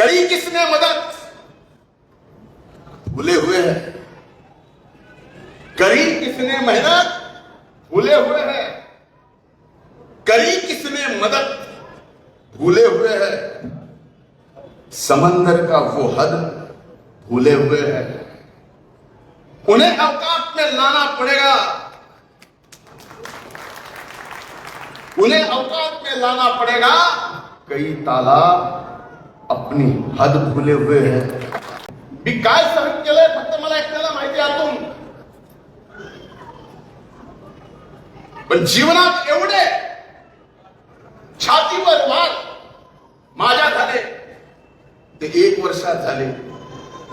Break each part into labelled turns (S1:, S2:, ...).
S1: करी किसने मदद, भूले हुए हैं। करी किसने मेहनत, भूले हुए हैं। करी किसने मदद, भूले हुए हैं। समंदर का वो हद भूले हुए हैं। उन्हें औकात में लाना पड़ेगा, उन्हें औकात में लाना पड़ेगा। कई तालाब अपनी हद भूले हुए हैं। मी काय सहन केलंय फक्त मला एकट्याला माहिती आतून, पण जीवनात एवढे छातीवर वार माझ्या झाले ते 1 वर्षात झाले।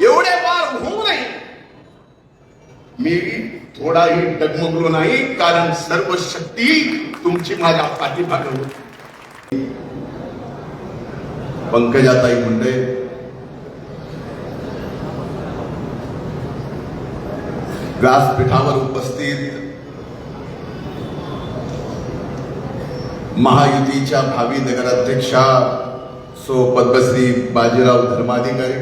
S1: एवढे वार होऊनही मी थोडाही डगमगलो नाही, कारण सर्व शक्ती तुमची माझ्या पाठीमागे होती। पंकजाताई मुंडे, व्यासपीठावर उपस्थित महायुतीच्या भावी नगराध्यक्षा सो पद्मश्री बाजीराव धर्माधिकारी,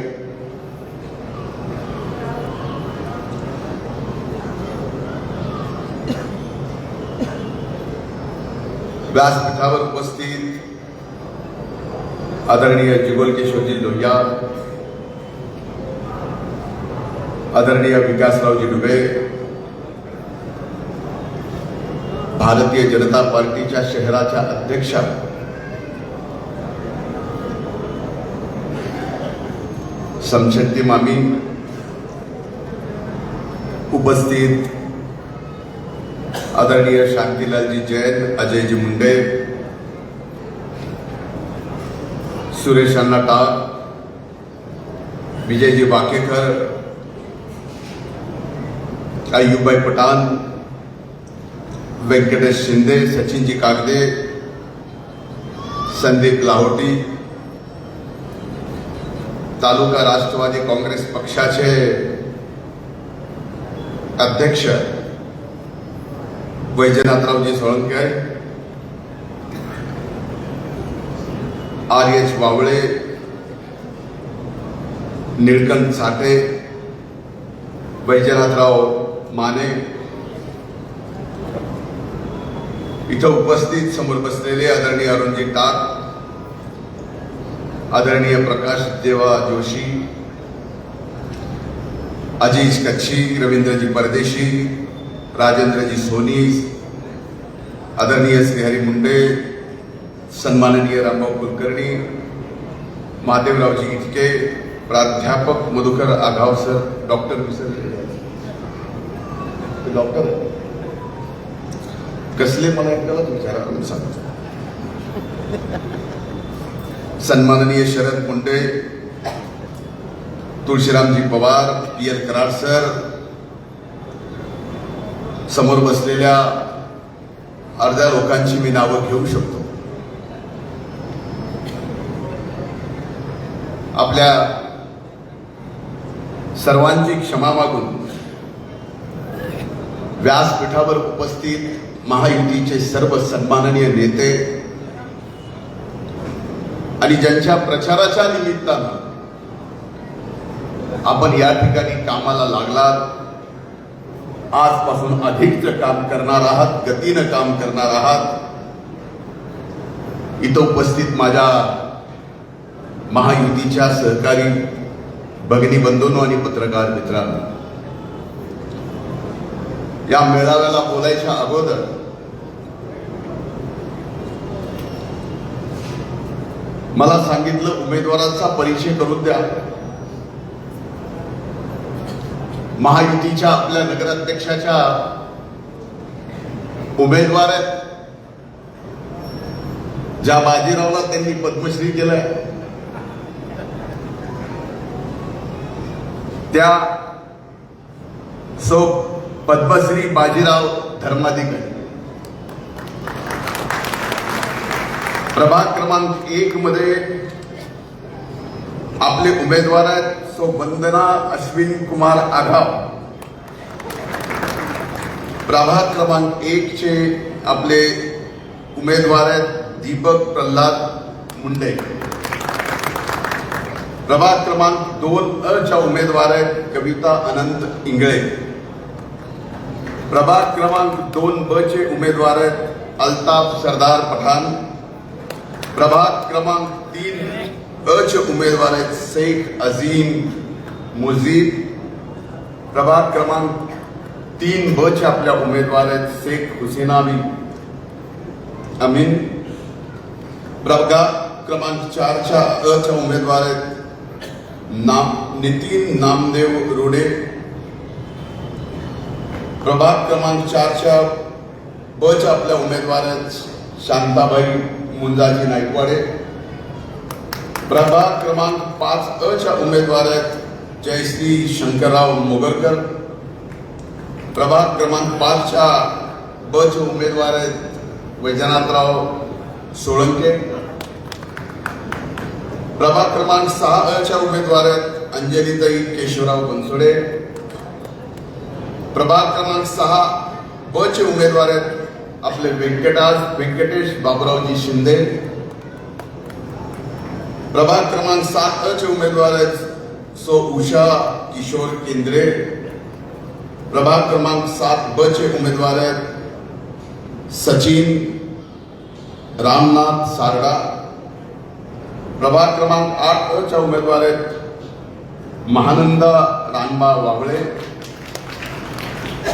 S1: व्यासपीठावर उपस्थित आदरणीय जुगल किशोरजी लोहिया, आदरणीय विकासरावजी डुबे, भारतीय जनता पार्टीच्या शहराच्या अध्यक्षा समशक्ती मामी, उपस्थित आदरणीय शांतिलालजी जैन, अजयजी मुंडे, सुरेश अण्णा टाक, विजयजी वाकेकर, अय्यूबभाई पठाण, व्यंकटेश शिंदे, सचिनजी कागदे, संदीप लाहोटी, तालुका राष्ट्रवादी काँग्रेस पक्षाचे अध्यक्ष वैजनाथरावजी सोळंके, आर.एच. वावळे, निळकंठ साठे, वैजनाथराव माने, इथं उपस्थित समोर बसलेले आदरणीय अरुणजी टाक, आदरणीय प्रकाश देवा जोशी, अजीज कच्छी, रवींद्रजी परदेशी, राजेंद्रजी सोनी, आदरणीय श्रीहरी मुंडे, सन्माननीय रामभाऊ कुलकर्णी, महादेवरावजी इटके, प्राध्यापक Madhukar Aghav sir, doctor doctor कसले मला एकदा विचारा करून सांगतो, सन्माननीय शरद मुंडे, तुळशीरामजी पवार, पी.एल. कराड सर, समोर बसलेल्या अर्ध्या लोकांची मी नावं घेऊ शकतो। आपल्या सर्वांची क्षमा मागून व्यासपीठावर उपस्थित महायुतीचे सर्व सन्माननीय नेते आणि ज्यांच्या प्रचाराच्या निमित्तानं आपण या ठिकाणी कामाला लागलात, आजपासून अधिकचं काम करणार आहात, गतीनं काम करणार आहात, इथं उपस्थित माझ्या महायुतीच्या सहकारी भगिनी बंधूंनो आणि पत्रकार मित्रांनो, या मेळाव्याला बोलायच्या अगोदर मला सांगितलं उमेदवारांचा परिचय करून द्या। महायुतीच्या आपल्या नगराध्यक्षाच्या उमेदवार आहेत, ज्या बाजीरावला त्यांनी पद्मश्री केलंय त्या सो पद्मश्री बाजीराव धर्माधिकारी। प्रभाग क्रमांक 1 मध्ये आपले उमेदवार आहेत सो वंदना अश्विन कुमार आघाव। प्रभाग क्रमांक 1 चे आपले उमेदवार आहेत दीपक प्रल्हाद मुंडे। प्रभाग क्रमांक 2 च्या उमेदवार आहेत कविता अनंत इंगळे. प्रभाग क्रमांक 2 चे उमेदवार आहेत अल्ताफ सरदार पठाण. प्रभाग क्रमांक 3 चे उमेदवार आहेत शेख अजीम मुजीब. प्रभाग क्रमांक 3 चे आपल्या उमेदवार आहेत शेख हुसेनाबी अमीन. प्रभाग क्रमांक 4 च्या उमेदवार आहेत नितीन नामदेव रोडे. प्रभाग क्रमांक 4 च्या आपल्या उमेदवार आहेत शांताबाई मुंजाजी नाईकवाडे. प्रभाग क्रमांक 5 च्या उमेदवार आहेत जयश्री शंकरराव मोगरकर. प्रभाग क्रमांक 5 चे उमेदवार आहेत वैजनाथराव सोळंके. प्रभाग क्रमांक 6 च्या उमेदवार आहेत अंजलीताई केशवराव बनसोडे. प्रभाग क्रमांक 6 चे उमेदवार आहेत आपले व्यंकटेश बाबुरावजी शिंदे. प्रभाग क्रमांक 7 चे उमेदवार आहेत सो उषा किशोर केंद्रे. प्रभाग क्रमांक 7 चे उमेदवार आहेत सचिन रामनाथ सारडा. प्रभाग क्रमांक 8 च्या उमेदवार आहेत महानंदा रानबा वावळे.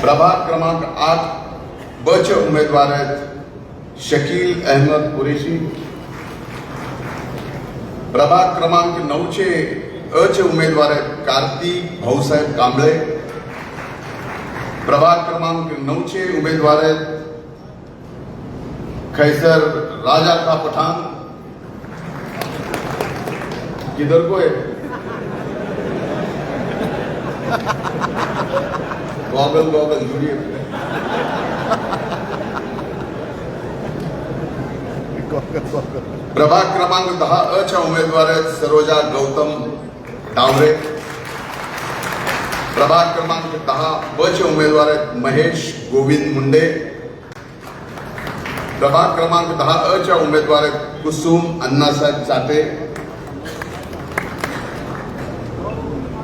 S1: प्रभाग क्रमांक 8 चे उमेदवार आहेत शकील अहमद कुरेशी. प्रभाग क्रमांक 9 चे उमेदवार आहेत कार्तिक भाऊसाहेब कांबळे. प्रभाग क्रमांक 9 चे उमेदवार आहेत खैसर राजा का पठान. किधर को है? गॉगल जुड़िए. प्रभाग क्रमांक 10 च्या उमेदवार आहेत सरोजा गौतम डावरे. प्रभाग क्रमांक 10 चे उमेदवार आहेत महेश गोविंद मुंडे. प्रभाग क्रमांक 10 च्या उमेदवार आहेत कुसुम अण्णासाहेब चाटे.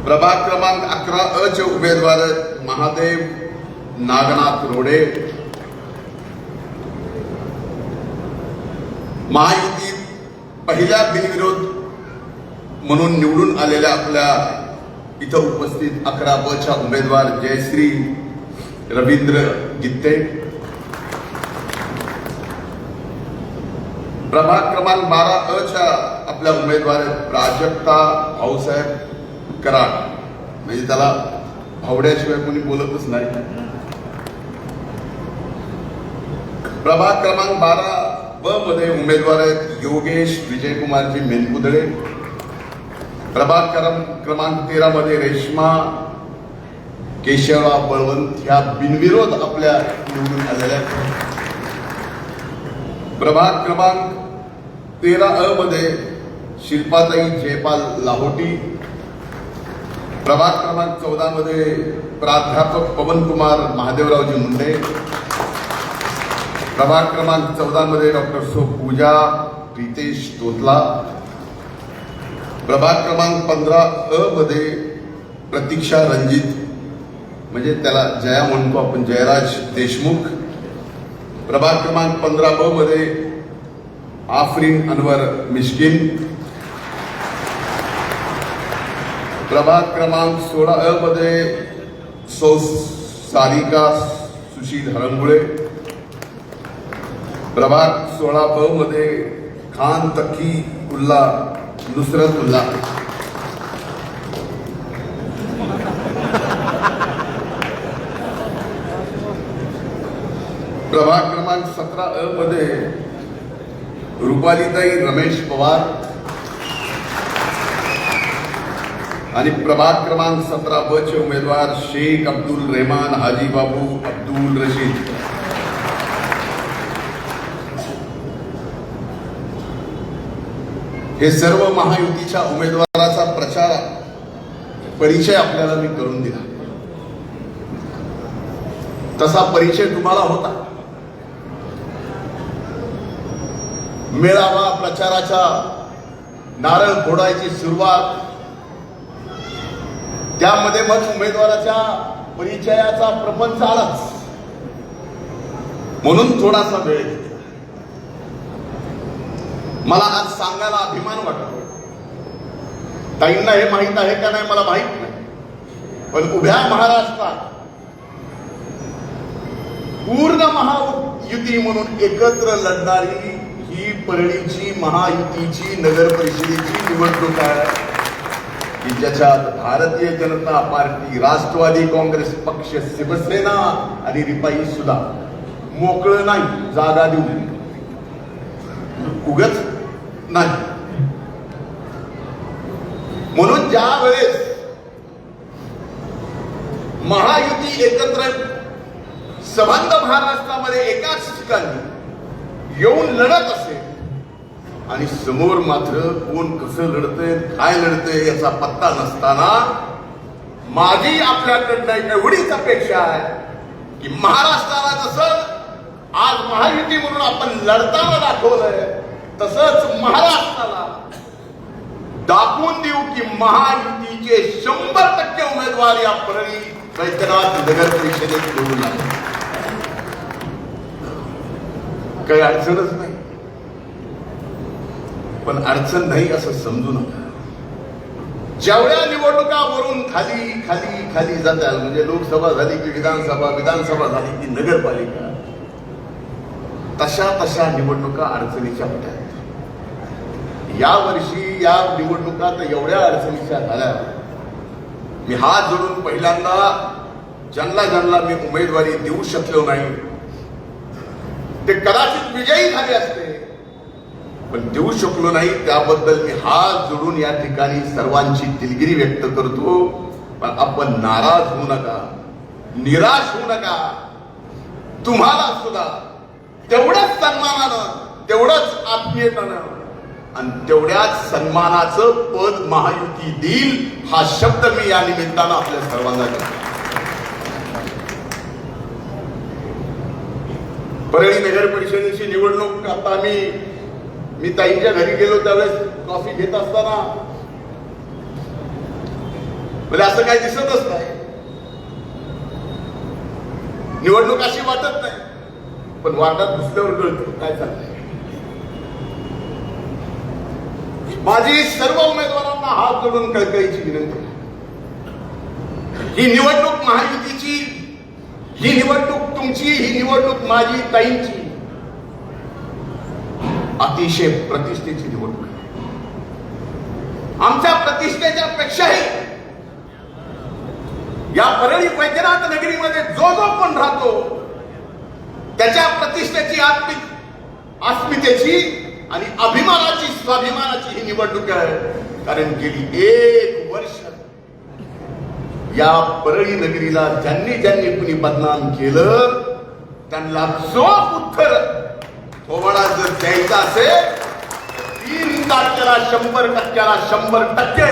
S1: प्रभाग क्रमांक 11 चे उमेदवार आहेत महादेव नागनाथ रोडे. महायुतीत पहिल्या बिनविरोध म्हणून निवडून आलेल्या आपल्या इथं उपस्थित 11 च्या उमेदवार जयश्री रवींद्र गित्ते. प्रभाग क्रमांक 12 च्या आपल्या उमेदवार आहेत प्राजक्ता भाऊसाहेब कराड. म्हणजे त्याला भावड्याशिवाय कोणी बोलतच नाही. प्रभाग क्रमांक 12 मध्ये उमेदवार आहेत योगेश विजयकुमारजी मेनकुदळे. प्रभाग क्रमांक 13 मध्ये रेश्मा केशवराव बळवंत ह्या बिनविरोध आपल्या निवडून आलेल्या. प्रभाग क्रमांक 13 मध्ये शिल्पाताई जयपाल लाहोटी. प्रभाग क्रमांक 14 मध्ये प्राध्यापक पवनकुमार महादेवरावजी मुंडे. प्रभाग क्रमांक 14 मध्ये डॉक्टर सो पूजा रितेश तोतला. प्रभाग क्रमांक 15 मध्ये प्रतीक्षा रणजित म्हणजे त्याला जया म्हणतो आपण जयराज देशमुख. प्रभाग क्रमांक 15 मध्ये आफरीन अनवर मिस्किन. प्रभाग क्रमांक 16 मध्ये सौ सारिका सुशील हरंगुळे. प्रभाग 16 मध्ये खान तकी उल्ला नुसरत उल्ला. प्रभाग क्रमांक 17 मध्ये रुपालीताई रमेश पवार. आणि प्रभाग क्रमांक 17 चे उमेदवार शेख अब्दुल रहमान हाजी बाबू अब्दुल रशीद. हे सर्व महायुतीच्या उमेदवाराचा प्रचार परिचय आपल्याला मी करून दिला. तसा परिचय तुम्हाला होता. मेळावा प्रचाराच्या नारळ फोडायची सुरुवात त्यामध्ये मग उमेदवाराच्या परिचयाचा प्रपंच आलाच, म्हणून थोडासा वेळ घेतला. मला आज सांगायला अभिमान वाटतो. ताईंना हे माहित आहे का नाही मला माहित नाही, पण उभ्या महाराष्ट्रात पूर्ण महायुती म्हणून एकत्र लढणारी ही परळीची महायुतीची नगर परिषदेची निवडणूक आहे की ज्याच्यात भारतीय जनता पार्टी, राष्ट्रवादी काँग्रेस पक्ष, शिवसेना आणि रिपाई सुद्धा मोकळं नाही, जागा देऊ उगच नाही. म्हणून ज्या वेळेस महायुती एकत्र सबंध महाराष्ट्रामध्ये एकाच ठिकाणी येऊन लढत असेल आणि समोर मात्र कोण कसं लढतंय, काय लढतंय याचा पत्ता नसताना माझी आपल्याकडनं एवढीच अपेक्षा आहे की महाराष्ट्राला जसं आज महायुती म्हणून आपण लढताना दाखवलंय, तसंच महाराष्ट्राला दाखवून देऊ की महायुतीचे 100% उमेदवार या परळी वैद्यनाथ नगर परिषदेत निवडून आले. काही अडचणच नाही, पण अडचण नाही असं समजू नका. जेवढ्या निवडणुका वरून खाली खाली खाली जातात, म्हणजे लोकसभा झाली की विधानसभा, विधानसभा झाली की नगरपालिका, तशा तशा निवडणुका अडचणीच्या होत्या. या वर्षी या निवडणुकात एवढ्या अडचणीच्या झाल्या, मी हात जोडून पहिल्यांदा ज्यांना मी उमेदवारी देऊ शकलो नाही ते कदाचित विजयी झाले असते, पण देऊ शकलो नाही त्याबद्दल मी हात जोडून या ठिकाणी सर्वांची दिलगिरी व्यक्त करतो. पण आपण नाराज होऊ नका, निराश होऊ नका. तुम्हाला सुद्धा तेवढ्याच सन्मानानं, तेवढंच आत्मीयतेनं आणि तेवढ्याच सन्मानाचं पद महायुती देईल, हा शब्द मी या निमित्तानं आपल्या सर्वांना देतो. परळी नगर परिषदेची निवडणूक आता मी ताईंच्या घरी गेलो त्यावेळेस कॉफी घेत असताना म्हणजे असं काही दिसतच नाही, निवडणूक अशी वाटत नाही, पण वाटत दुसऱ्यावर कळतं काय चाललंय. माझी सर्व उमेदवारांना हात जोडून कळकळीची विनंती, ही निवडणूक महायुतीची, ही निवडणूक तुमची, ही निवडणूक माझी, ताईंची अतिशय प्रतिष्ठेची निवडणूक आहे. आमच्या प्रतिष्ठेच्या पेक्षाही या परळी वैद्यनाथ नगरीमध्ये जो कोण राहतो त्याच्या प्रतिष्ठेची, अस्मितेची आणि अभिमानाची, स्वाभिमानाची ही निवडणूक आहे. कारण गेली 1 वर्ष या परळी नगरीला ज्यांनी कुणी बदनाम केलं त्यांना चोख उत्तर थोडा जर द्यायचा असेल 3 तारखेला 100%ला 100%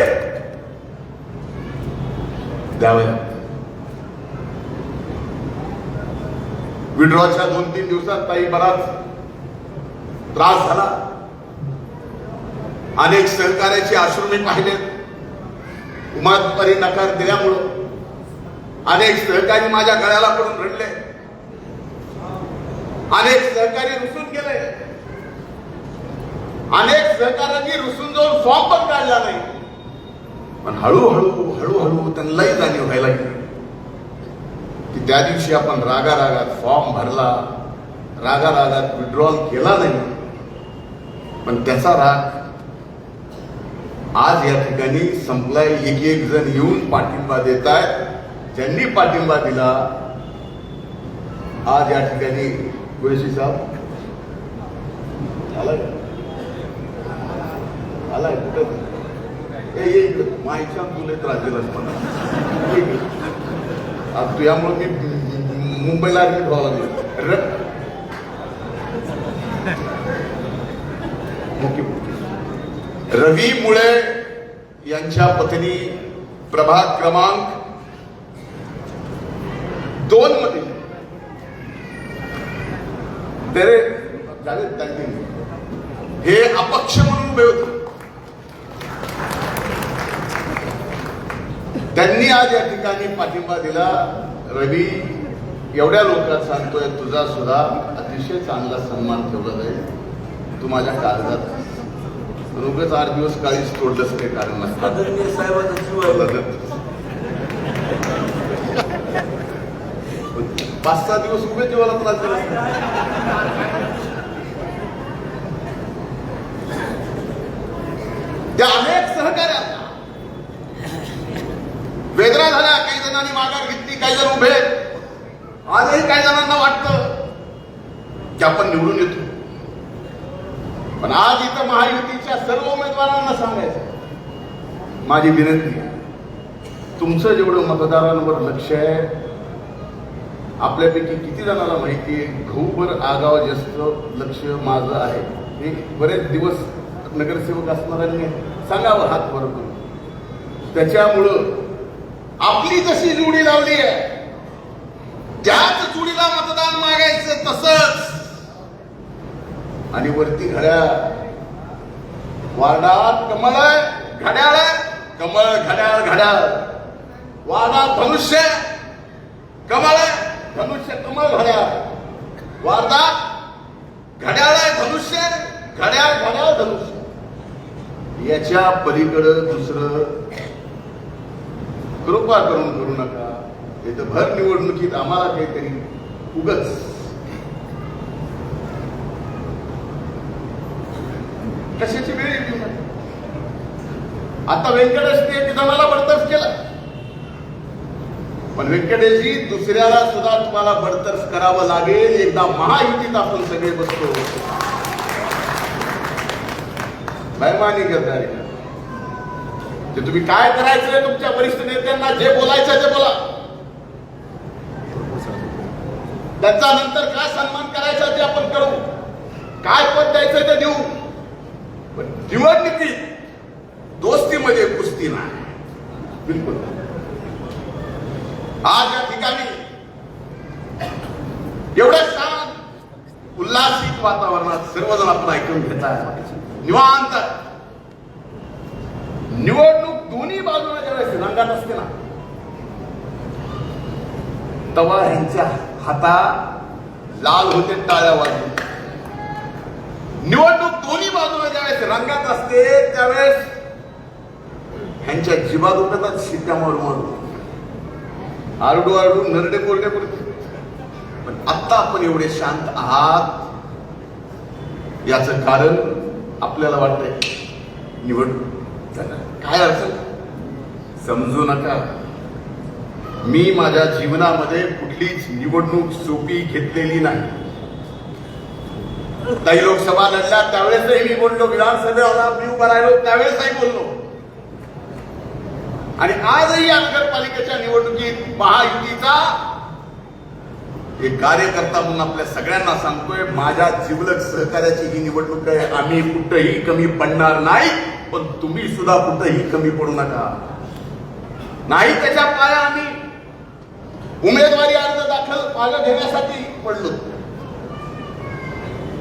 S1: द्यावे. विड्रॉच्या 2-3 दिवसात ताई बराच त्रास झाला. अनेक सहकार्याचे अश्रू मी पाहिले. उमेदवारी नकार दिल्यामुळं अनेक सहकारी माझ्या गळ्याला पडून रडले, अनेक सहकारी रुसून गेले, अनेक सहकाऱ्यांनी रुसून जाऊन फॉर्म पण काढला नाही. पण हळूहळू त्यांनाही जाणीव व्हायला लागली की त्या दिवशी आपण रागारागात फॉर्म भरला, रागारागात विड्रॉल केला नाही, पण त्याचा राग आज या ठिकाणी संपलाय. एक जण येऊन पाठिंबा देत आहेत. ज्यांनी पाठिंबा दिला आज या ठिकाणी कुरेशी साहेब आलाय कुठं माहिती तुला त्रास दिलास मला. आज तू यामुळे मी मुंबईला ऍडमिट व्हावं लागलं. रवी मुळे यांच्या पत्नी प्रभाग क्रमांक 2 मध्ये हे अपक्ष म्हणून उभे होते. त्यांनी आज या ठिकाणी पाठिंबा दिला. रवी, एवढ्या लोकांना सांगतोय, तुझा सुद्धा अतिशय चांगला सन्मान ठेवला जाईल. तू माझ्या काळजात उगाच 8 दिवस काळीच तोडलंच काही कारण नसतं. 5-6 दिवस उभे जेवायला त्रास दिला. त्या अनेक सहकार्यांना वेदना झाल्या. काही जणांनी माघार घेतली, काही जण उभे. आजही काही जणांना वाटतं की आपण निवडून येतो. पण आज इथं महायुतीच्या सर्व उमेदवारांना सांगायचं, माझी विनंती आहे, तुमचं जेवढं मतदारांवर लक्ष आहे, आपल्यापैकी किती जणांना माहिती आहे घऊभर आगाव जास्त लक्ष माझं आहे. हे बरेच दिवस नगरसेवक असणाऱ्यांनी सांगावं हात वर करून. त्याच्यामुळं आपली जशी जोडी लावली आहे त्याच जोडीला मतदान मागायचं तसंच. आणि वरती घड्याळ, वार्डात कमळ आहे, घड्याळ आहे, कमळ घड्याळ घड्याळ. वार्डात धनुष्य, कमळ आहे, धनुष्य कमळ घड्याळ. वार्डात घड्याळ आहे, धनुष्य, घड्याळ घड्याळ धनुष्य. याच्या पलीकडं दुसरं कृपा करून करू नका. हे तर भर निवडणुकीत आम्हाला काहीतरी उगच कशाची वेळ येते. आता व्यंकटेशने जणाला बडतर्फ केलं, पण व्यंकटेशजी दुसऱ्याला सुद्धा तुम्हाला बडतर्फ करावं लागेल. एकदा महायुतीत आपण सगळे बसतो. बैमानी गद्दारी ते तुम्ही काय करायचंय तुमच्या वरिष्ठ नेत्यांना जे बोलायचं ते बोला. त्याचा नंतर काय सन्मान करायचा ते आपण करू, काय पद द्यायचं ते देऊ. पण निवडणुकीत दोस्तीमध्ये कुस्ती नाही, बिलकुल. आज या ठिकाणी एवढ्या छान उल्हासित वातावरणात सर्वजण आपण ऐकून घेतात. निवांत निवडणूक दोन्ही बाजूला ज्यावेळेस रंगात असते ना, तेव्हा ह्यांच्या हाता लाल होते टाळ्या वाजून. निवडणूक दोन्ही बाजूला ज्यावेळेस रंगात असते त्यावेळेस ह्यांच्या जिभा दुखतात, शिट्ट्या मारून मारून, आरडू आरडू नरडे कोरडे करते. पण आता आपण एवढे शांत आहात याचं कारण आपल्याला वाटतंय निवडणूक काय अडचण समजू नका. मी माझ्या जीवनामध्ये कुठलीच निवडणूक सोपी घेतलेली नाही. काही लोकसभा लढल्या त्यावेळेसही मी बोललो, विधानसभेला मी उभा राहिलो त्यावेळेसही बोललो. आणि आजही या नगरपालिकेच्या निवडणुकीत महायुतीचा एक कार्यकर्ता म्हणून आपल्या सगळ्यांना सांगतोय, माझ्या जिवलग सहकार्याची ही निवडणूक आहे. आम्ही कुठेही कमी पडणार नाही, पण तुम्ही सुद्धा कुठेही कमी पडू नका. नाही त्याच्या पाया आम्ही उमेदवारी अर्ज दाखल मागं घेण्यासाठी पडलो.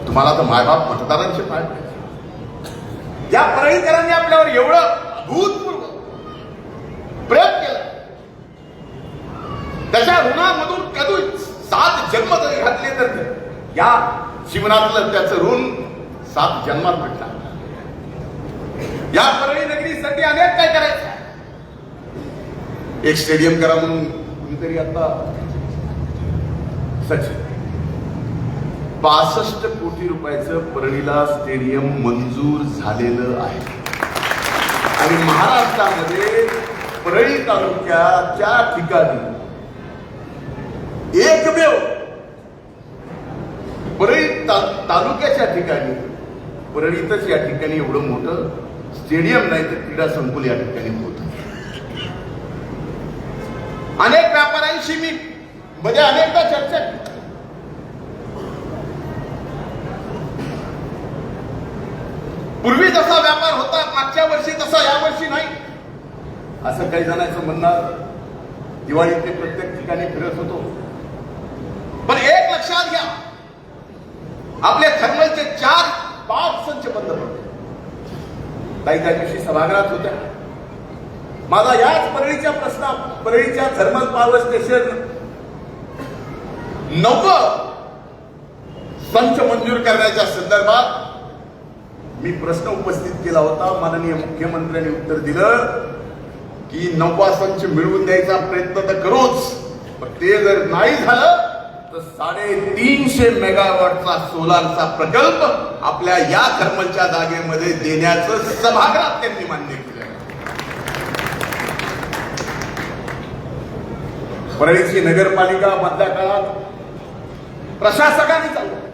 S1: तुम्हाला तर मायबाप मतदारांचे पाय पडायचे. या परळीकरांनी आपल्यावर एवढं अभूतपूर्व प्रेम केलं, त्याच्या ऋणामधून कधी 7 जन्म जरी घातले तर या जीवनातलं त्याचं ऋण 7 जन्मात भेटणार. या परळी नगरीसाठी अनेक काय करायचं. एक स्टेडियम करा म्हणून कुणीतरी आता सचिन 65 कोटी रुपयाचं परळीला स्टेडियम मंजूर झालेलं आहे. आणि महाराष्ट्रामध्ये परळी तालुक्याच्या ठिकाणी एकमेव परळी तालुक्याच्या ठिकाणी परळीतच या ठिकाणी एवढं मोठं स्टेडियम नाही तर क्रीडा संकुल या ठिकाणी होत. अनेक व्यापाऱ्यांशी मी मध्ये अनेकदा चर्चा केली. पूर्वी जसा व्यापार होता मागच्या वर्षी तसा यावर्षी नाही असं काही जणांचं म्हणणं. दिवाळीत ते प्रत्येक ठिकाणी फिरत होतो. पण एक लक्षात घ्या, आपल्या थर्मलचे 4-5 संच बंद पडले. काही दिवशी सभागृहात होत्या. माझा याच परळीच्या थर्मल पॉवर स्टेशन 90 संच मंजूर करण्याच्या संदर्भात मी प्रश्न उपस्थित केला होता. माननीय मुख्यमंत्र्यांनी उत्तर दिलं की 90 संच मिळवून द्यायचा प्रयत्न तर करूच, पण ते जर नाही झालं तर 350 मेगावॉटचा सोलारचा प्रकल्प आपल्या या थर्मलच्या जागेमध्ये देण्याचं सभागृहात त्यांनी मान्य केलं. परळीची नगरपालिका मधल्या काळात प्रशासकांनी चालवली,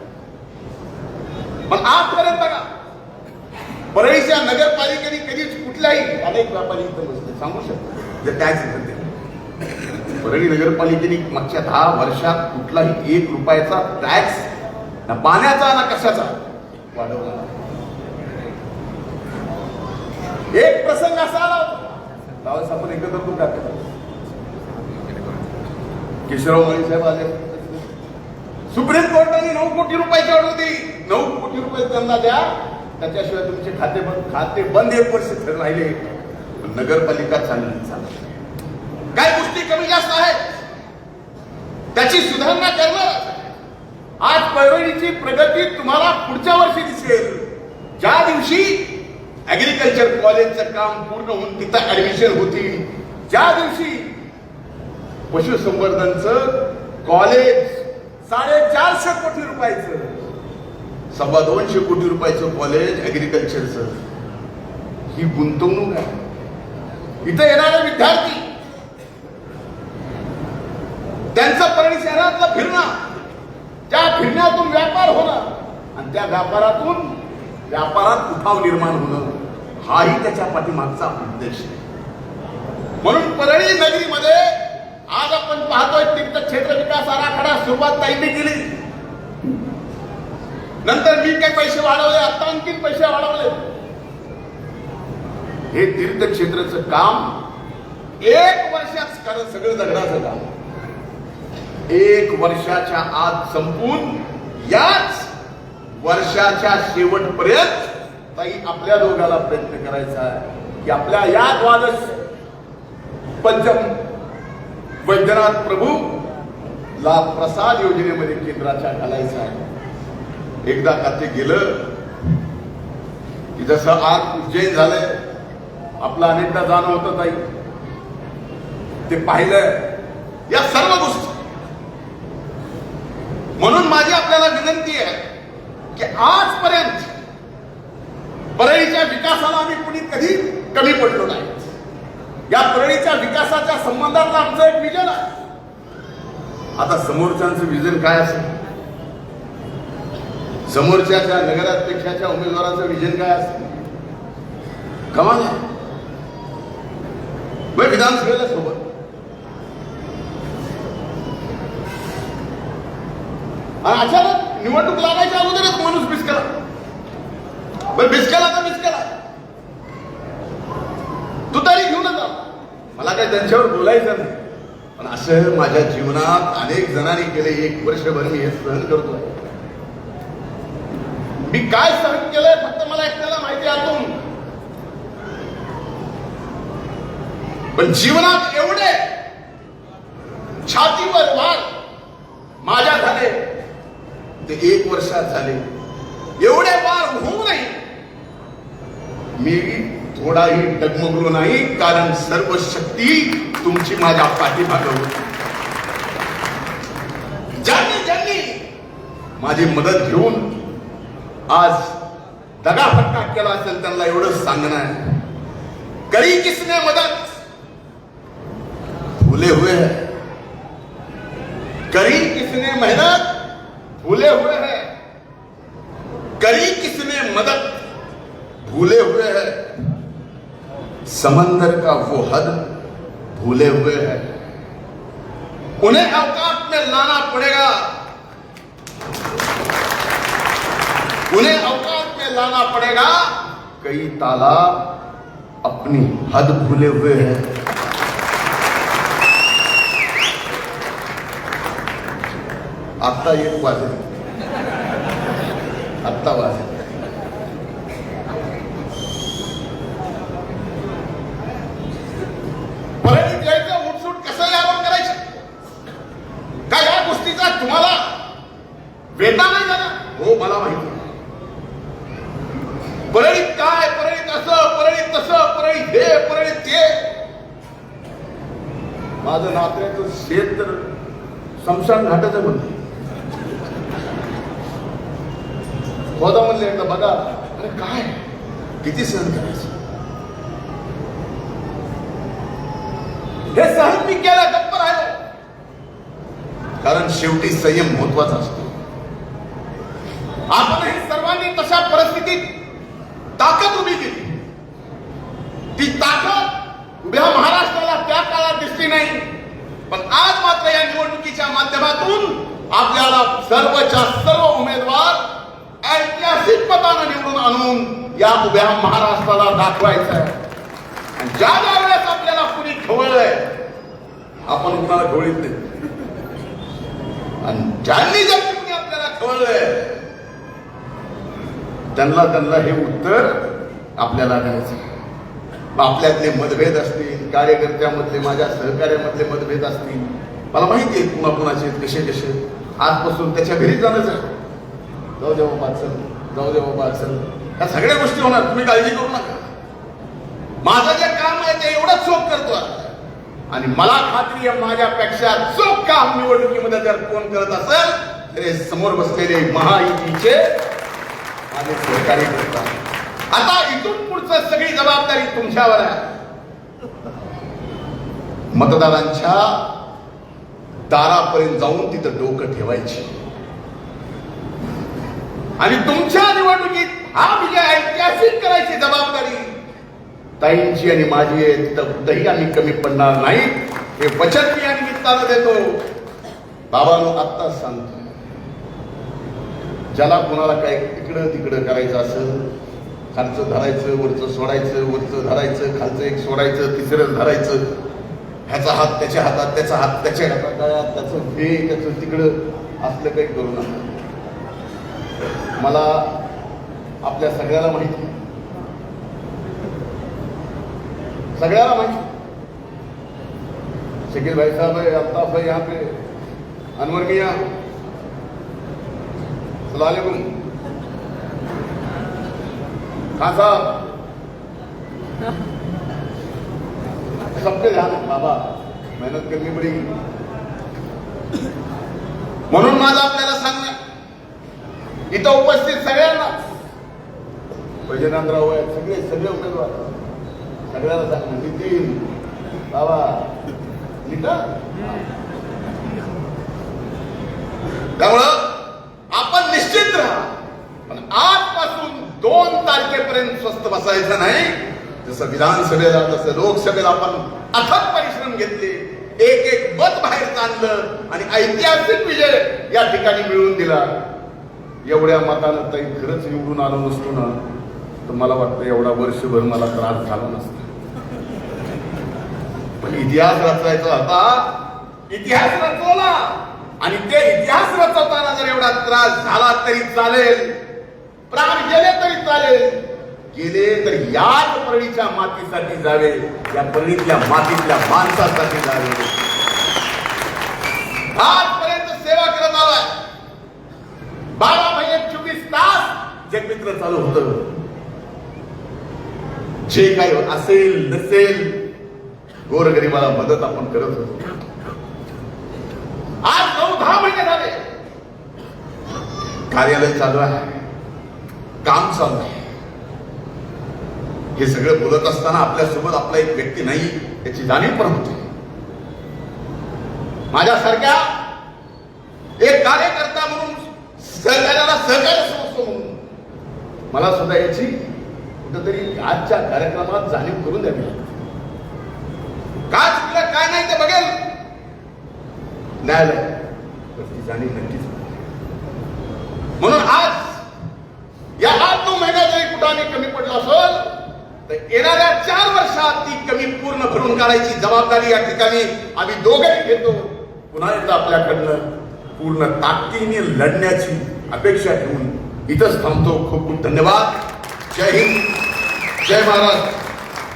S1: पण आजपर्यंत बघा परळीच्या नगरपालिकेने कधीच कुठल्याही अनेक व्यापारी इथं बसले सांगू शकतो जे टॅक्स देते. परळी नगरपालिकेने मागच्या 10 वर्षात कुठलाही 1 रुपयाचा टॅक्स ना पाण्याचा ना कशाचा वाढवला. एक प्रसंग असा आला त्यावेळेस आपण एकत्र करून टाकतो. केशवराव माळी साहेब आले, सुप्रीम कोर्टाने 9 कोटी रुपयाची ऑर्डर दिली. 9 कोटी रुपये त्यांना द्या, त्याच्याशिवाय तुमचे खाते बंद 1 वर्ष राहिले. नगरपालिका चालली. काय गोष्टी कमी जास्त आहेत त्याची सुधारणा करणं. आज परळीची प्रगती तुम्हाला पुढच्या वर्षी दिसेल, ज्या दिवशी ऍग्रिकल्चर कॉलेजचं काम पूर्ण होऊन तिथं ऍडमिशन होतील, ज्या दिवशी पशुसंवर्धनचं कॉलेज 450 कोटी रुपयाचं 225 कोटी रुपयाचं कॉलेज ऍग्रिकल्चरचं, ही गुंतवणूक आहे. इथं येणारे विद्यार्थी त्यांचं परळी शहरातलं फिरणं, त्या फिरण्यातून व्यापार होणं आणि त्या व्यापारात उठाव निर्माण होणं, हाही त्याच्या पाठीमागचा उद्देश आहे. म्हणून परळी नगरीमध्ये आज आपण पाहतोय तीर्थक्षेत्र विकास आराखडा सुरुवात ताईंनी केली. नंतर मी काही पैसे वाढवले, आता आणखीन पैसे वाढवले. हे तीर्थक्षेत्राचं काम 1 वर्षात, कारण सगळं दगडाचं काम 1 वर्षाच्या आत संपून याच वर्षाच्या शेवटपर्यंत ताई आपल्या दोघाला प्रयत्न करायचा आहे की आपल्या या द्वादश पंचम वैद्यनाथ प्रभू ला प्रसाद योजनेमध्ये केंद्राच्या घालायचं आहे. एकदा का ते गेलं की जसं आज उज्जैन झालंय, आपलं अनेकदा जाणं होतं ताई, ते पाहिलं या सर्व गोष्टी. म्हणून माझी आपल्याला विनंती आहे की आजपर्यंत परळीच्या विकासाला आम्ही कुणी कधी कमी पडलो नाही. या परळीच्या विकासाच्या संबंधातलं आमचं एक विजन आहे. आता समोरच्यांचं विजन काय असेल, समोरच्याच्या नगराध्यक्षाच्या उमेदवाराचं विजन काय असेल, कमाल आहे. विधानसभेला सोबत अचानक निवडणूक लागायच्या अगोदरच माणूस बिस्कला. बरं बिस्कला तर बिस्कला, तू तरी घेऊनच जा. मला काय त्यांच्यावर बोलायचं नाही, पण असं माझ्या जीवनात अनेक जणांनी केले. 1 वर्षभर मी हे सहन करतोय. मी काय सहन केलंय फक्त मला एकट्याला माहिती आतून. पण जीवनात एवढे छातीवर वार माझ्या झाले ते 1 वर्षात झाले. एवढे वार होऊनही मी थोडाही डगमगलो नाही, कारण सर्व शक्ती तुमची माझ्या पाठीमागे होती. ज्यांनी माझी मदत घेऊन आज दगाफटका केला असेल त्यांना एवढंच सांगणं आहे, करी किसने मदत भूले हुए हैं, करी किसने मेहनत भूले हुए हैं, करी किसने मदद भूले हुए हैं, समंदर का वो हद भूले हुए हैं. उन्हें औकात में लाना पड़ेगा, उन्हें औकात में लाना पड़ेगा. कई तालाब अपनी हद भूले हुए हैं. आत्ता 1 वाजले, आत्ता वाजले. माझं नात्याचं शेत तर समशान घाटाचं म्हणते. होता म्हणले एकदा बघा, अरे काय किती सहन करायचं, हे सहन मी केलं, गप्प राहिलो. कारण शेवटी संयम महत्वाचा असतो. आपणही सर्वांनी तशा परिस्थितीत ताकद उभी केली. ती ताकद उभ्या महाराष्ट्राला त्या काळात दिसली नाही, पण आज मात्र या निवडणुकीच्या माध्यमातून आपल्याला सर्वच्या सर्व उमेदवार ऐतिहासिक मतानं निवडून आणून या उभ्या महाराष्ट्राला दाखवायचं आहे. आणि ज्या वेळेस आपल्याला कुणी खवळलंय, आपण कुणाला खवळीत नाही, आणि ज्यांनी जर कुणी आपल्याला खवळलंय त्यांना हे उत्तर आपल्याला द्यायचं. आपल्यातले मतभेद असतील, कार्यकर्त्यामधले, माझ्या सहकार्यामधले मतभेद असतील, मला माहिती आहे कुणाकुणाचे कसे कसे. आजपासून त्याच्या घरी जाणंच आहे. जाऊ दे बाबा चल, जाऊ दे बाबा चल, ह्या सगळ्या गोष्टी होणार, तुम्ही काळजी करू नका. माझं जे काम आहे ते एवढंच चोख करतो, आणि मला खात्री आहे माझ्यापेक्षा चोख काम निवडणुकीमध्ये जर कोण करत असेल तर हे समोर बसलेले महायुतीचे माझे सहकारी करतात. आता इथून पुढचं सगळी जबाबदारी तुमच्यावर आहे. मतदारांच्या दारापर्यंत जाऊन तिथं डोकं ठेवायची, आणि तुमच्या निवडणुकीत हा विजय ऐतिहासिक करायची जबाबदारी ताईंची आणि माझी आहे. तिथं कुठंही आम्ही कमी पडणार नाही, हे वचन मी या निमित्तानं देतो. बाबांनो आत्ताच सांगतो, ज्याला कुणाला काय इकडं तिकडं करायचं असेल, खालचं धरायचं, वरचं सोडायचं, वरचं धरायचं, खालचं एक सोडायचं, तिसरं धरायचं, ह्याचा हात त्याच्या हातात, त्याचा हात त्याच्या हातात, त्याचं हे त्याचं तिकडं, असलं काही करू नका. मला आपल्या सगळ्याला माहिती, सगळ्याला माहिती, शकील भाई साहब है, अल्ताफ भाई यहाँ पे, अनवर मियां, सलालेकुम, खान साहब, सबके ध्यान है बाबा, मेहनत करनी पड़ेगी. म्हणून माझं आपल्याला सांगणं, इथं उपस्थित सगळ्यांना, वैजनाथराव आहेत, सगळे उमेदवार, सगळ्याला सांगणं, नितीन बाबा नीता, त्यामुळं आपण निश्चित राहा. पण आजपासून 2 तारखेपर्यंत स्वस्थ बसायचं नाही. जसं विधानसभेला तसं लोकसभेला आपण अथक परिश्रम घेतले, एक एक मत बाहेर आणलं आणि ऐतिहासिक विजय या ठिकाणी मिळवून दिला. एवढ्या मतानं ताई खरंच निवडून आलो नसतो ना, तर मला वाटतं एवढा वर्षभर मला त्रास झाला नसता. पण इतिहास रचायचा होता, इतिहास रचवला, आणि ते इतिहास रचवताना जर एवढा त्रास झाला तरी चालेल, प्राण गेले तरी चालेल, गेले तर याच परळीच्या मातीसाठी जावे, या परळीतल्या मातीतल्या माणसासाठी जावे. आजपर्यंत सेवा करत आलाय, 12 महिने 24 तास जगमित्र चालू होतं. जे काही असेल नसेल गोरगरिबाला मदत आपण करत होतो. आज 9-10 महिने झाले कार्यालय चालू आहे, काम चालू आहे. हे सगळं बोलत असताना आपल्यासोबत आपला एक व्यक्ती नाही याची जाणीव पण होते. माझ्यासारख्या एक कार्यकर्ता म्हणून, सहकार्याला सहकार्य समजतो म्हणून मला सुद्धा याची कुठेतरी आजच्या कार्यक्रमात जाणीव करून द्यावी लागते. काय चुकलं काय नाही ते बघेल न्यायालय, ती जाणीव नक्कीच. म्हणून आज या 8-9 महिन्यात जरी कुठे कमी पडला असेल तर येणाऱ्या 4 वर्षात ती कमी पूर्ण भरून काढायची जबाबदारी या ठिकाणी आम्ही दोघेही घेतो. पुन्हा एकदा आपल्याकडनं पूर्ण ताकदीने लढण्याची अपेक्षा ठेवून इथंच थांबतो. खूप खूप धन्यवाद. जय हिंद, जय महाराष्ट्र,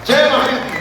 S1: जय महाराष्ट्र.